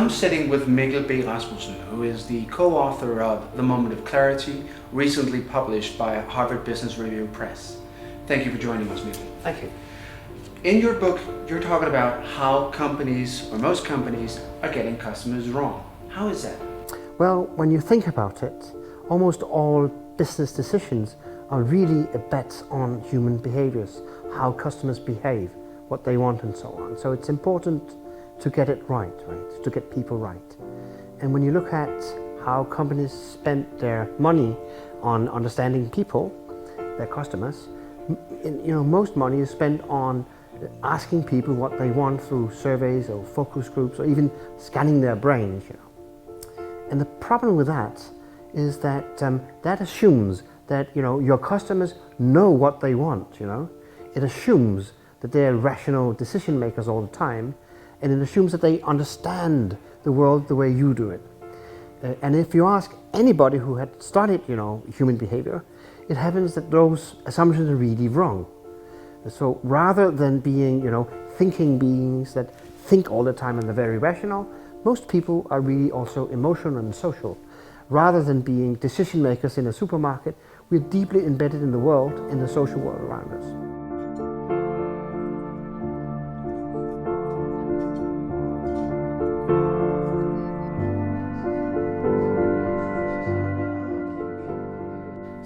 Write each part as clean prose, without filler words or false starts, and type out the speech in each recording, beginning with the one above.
I'm sitting with Mikkel B. Rasmussen, who is the co-author of The Moment of Clarity, recently published by Harvard Business Review Press. Thank you for joining us, Mikkel. Thank you. In your book, you're talking about how companies, or most companies, are getting customers wrong. How is that? Well, when you think about it, almost all business decisions are really a bet on human behaviors, how customers behave, what they want and so on. So it's important to get it right, to get people right. And when you look at how companies spend their money on understanding people, their customers, most money is spent on asking people what they want through surveys or focus groups or even scanning their brains. And the problem with that is that that assumes that your customers know what they want. It assumes that they're rational decision makers all the time, and it assumes that they understand the world the way you do it. And if you ask anybody who had studied human behavior, it happens that those assumptions are really wrong. So rather than being thinking beings that think all the time and they're very rational, most people are really also emotional and social. Rather than being decision makers in a supermarket, we're deeply embedded in the world, in the social world around us.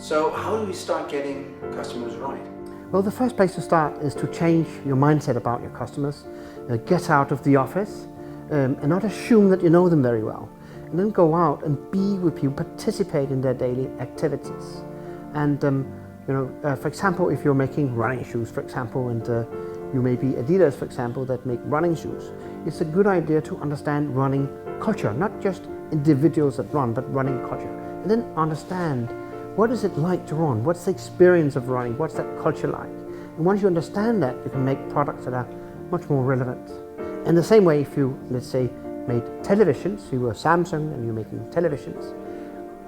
So how do we start getting customers right? Well, the first place to start is to change your mindset about your customers. Get out of the office and not assume that you know them very well. And then go out and be with people, participate in their daily activities. And for example, if you're making running shoes, for example, and you may be Adidas, for example, that make running shoes, it's a good idea to understand running culture, not just individuals that run, but running culture. And then understand, what is it like to run? What's the experience of running? What's that culture like? And once you understand that, you can make products that are much more relevant. And the same way, if you, let's say, made televisions, you were Samsung and you're making televisions,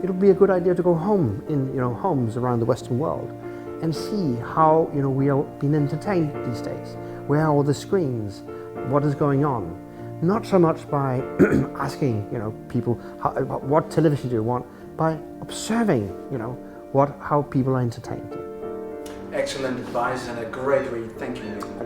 it'll be a good idea to go home in homes around the Western world and see how we are being entertained these days. Where are all the screens? What is going on? Not so much by asking people what television do you want, by observing how people are entertained. Excellent advice and a great read. Thank you, Mikkel.